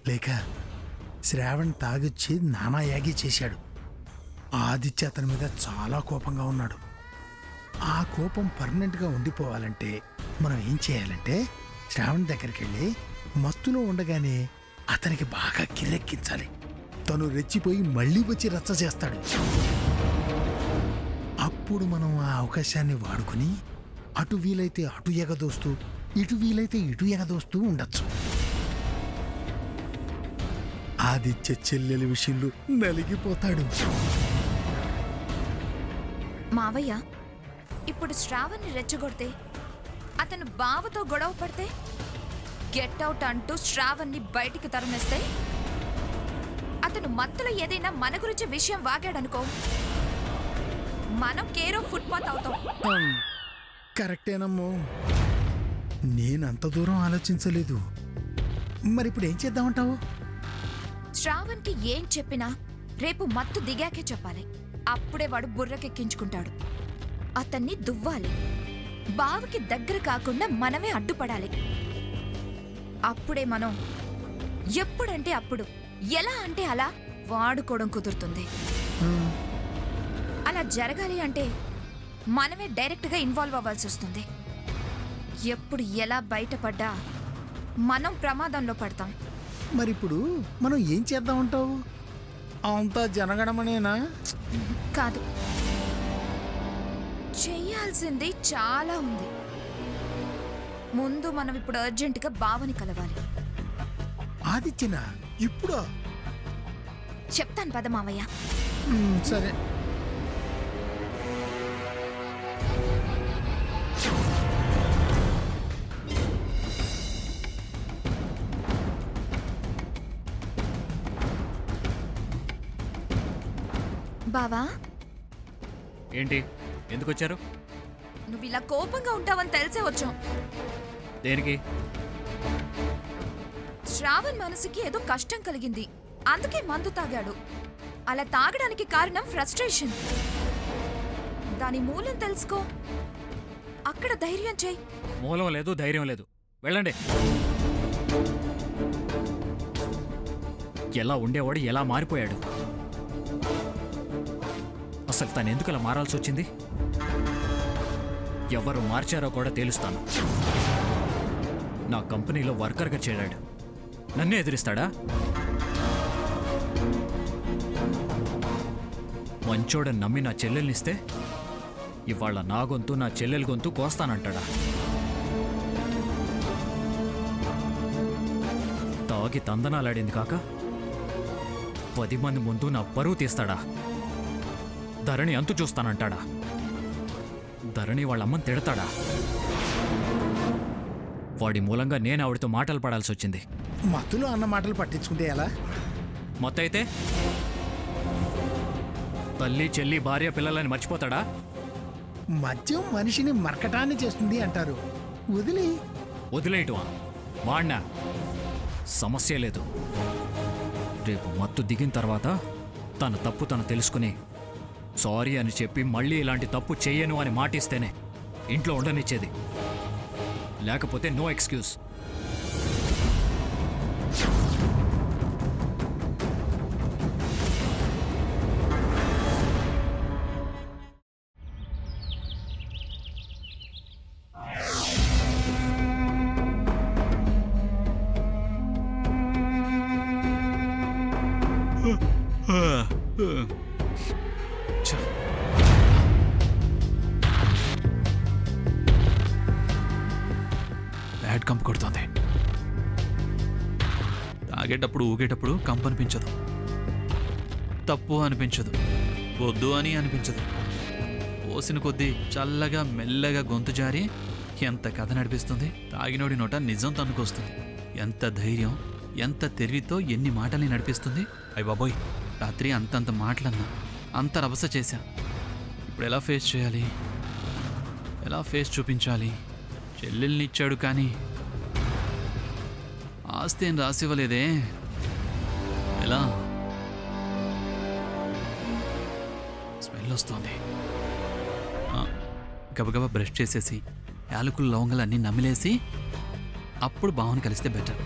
లేక శ్రావణ్ తాగొచ్చి నానాయాగి చేశాడు. ఆదిత్య అతని మీద చాలా కోపంగా ఉన్నాడు. ఆ కోపం పర్మనెంట్గా ఉండిపోవాలంటే మనం ఏం చేయాలంటే శ్రావణ్ దగ్గరికి వెళ్ళి మత్తులో ఉండగానే అతనికి బాగా కిర్రెక్కించాలి. తను రెచ్చిపోయి మళ్ళీ వచ్చి రచ్చ చేస్తాడు. అప్పుడు మనం ఆ అవకాశాన్ని వాడుకుని అటు వీలైతే అటు ఎగదోస్తూ ఇటు వీలైతే ఇటు ఎగదోస్తూ ఉండొచ్చు. ఆదిత్య చెల్లెలి విషయంలో నలిగిపోతాడు. మావయ్య, ఇప్పుడు శ్రావణ్ని రెచ్చగొడితే అతను బావతో గొడవ పడితే గెట్ అవుట్ అంటూ శ్రావణ్ని బయటికి తరిమేస్తే అతను మత్తులో ఏదైనా మన గురించి విషయం వాగాడనుకో, మనం కేర్ ఆఫ్ ఫుట్పాత్ అవుతాం. కరెక్టేనమ్మో, నేనంత దూరం ఆలోచించలేదు. మరి ఇప్పుడు ఏం చేద్దామంటావు? శ్రావణ్కి ఏం చెప్పినా రేపు మత్తు దిగాకే చెప్పాలి. అప్పుడే వాడు బుర్రకెక్కించుకుంటాడు. అతన్ని దువ్వాలి. బావకి దగ్గర కాకుండా మనమే అడ్డుపడాలి. అప్పుడే మనం ఎప్పుడంటే అప్పుడు, ఎలా అంటే అలా వాడుకోవడం కుదురుతుంది. అలా జరగాలి అంటే మనమే డైరెక్ట్గా ఇన్వాల్వ్ అవ్వాల్సి వస్తుంది. ఎప్పుడు ఎలా బయటపడ్డా మనం ప్రమాదంలో పడతాం. మరి ఇప్పుడు మనం ఏం చేద్దామంటావు? అంతా జనగణమనేనా? కాదు, చెయ్యాల్సింది చాలా ఉంది. ముందు మనం ఇప్పుడు అర్జెంటుగా బావని కలవాలి. ఆదిత్యనా? ఇప్పుడు చెప్తాను పద మావయ్య. సరే. బావా, ఏంటి, ఎందుకు వచ్చారు? నువ్వు ఇలా కోపంగా ఉంటావని తెలిసే వచ్చాం. దేనికి? శ్రావణ్ మనసుకి ఏదో కష్టం కలిగింది, అందుకే మందు తాగాడు. అలా తాగడానికి కారణం ఫ్రస్ట్రేషన్. దాని మూలం తెలుసుకో, అక్కడ ధైర్యం చేయి. మూలం లేదు, ధైర్యం లేదు. వెళ్ళండి. ఎలా ఉండేవాడు ఎలా మారిపోయాడు? అసలు తను ఎందుకు అలా మారాల్సి వచ్చింది? ఎవరు మార్చారో కూడా తేలుస్తాను. నా కంపెనీలో వర్కర్గా చేరాడు, నన్నే ఎదిరిస్తాడా? మంచోడని నమ్మి నా చెల్లెల్నిస్తే ఇవాళ నా గొంతు నా చెల్లెల గొంతు కోస్తానంటాడా? తాగి తందనాలాడింది కాక 10 మంది ముందు నా పరువు తీస్తాడా? ధరణి అంతు చూస్తానంటాడా? ధరణి వాళ్ళమ్మని తిడతాడా? వాడి మూలంగా నేను ఆవిడతో మాటలు పడాల్సి వచ్చింది. మత్తులో అన్న మాటలు పట్టించుకుంటే ఎలా? మొత్తైతే తల్లి చెల్లి భార్య పిల్లలని మర్చిపోతాడా? మద్యం మనిషిని మరకటాన్ని చేస్తుంది అంటారు. వదిలేయటమా? వాణ్ణా? సమస్య లేదు. రేపు మత్తు దిగిన తర్వాత తన తప్పు తను తెలుసుకుని సారీ అని చెప్పి మళ్ళీ ఇలాంటి తప్పు చెయ్యను అని మాటిస్తేనే ఇంట్లో ఉండనిచ్చేది. లేకపోతే నో ఎక్స్క్యూజ్. బ్యాడ్ కంపు కొడుతోంది. తాగేటప్పుడు ఊగేటప్పుడు కంపు అనిపించదు, తప్పు అనిపించదు, వద్దు అని అనిపించదు. పోసిన కొద్దీ చల్లగా మెల్లగా గొంతు జారి ఎంత కథ నడిపిస్తుంది. తాగినోడి నోట నిజం తన్నుకొస్తుంది. ఎంత ధైర్యం, ఎంత తెలివితో ఎన్ని మాటల్ని నడిపిస్తుంది. అయ్య బాబోయ్, రాత్రి అంతంత మాటలన్నా, అంత రభస చేశా. ఇప్పుడు ఎలా ఫేస్ చేయాలి? ఎలా ఫేస్ చూపించాలి? చెల్లెల్ని ఇచ్చాడు కానీ ఆస్తి ఏం రాసివ్వలేదే. ఎలా? స్మెల్ వస్తుంది. గబగబా బ్రష్ చేసేసి యాలకులు లవంగలు అన్నీ నమిలేసి అప్పుడు బావని కలిస్తే బెటర్.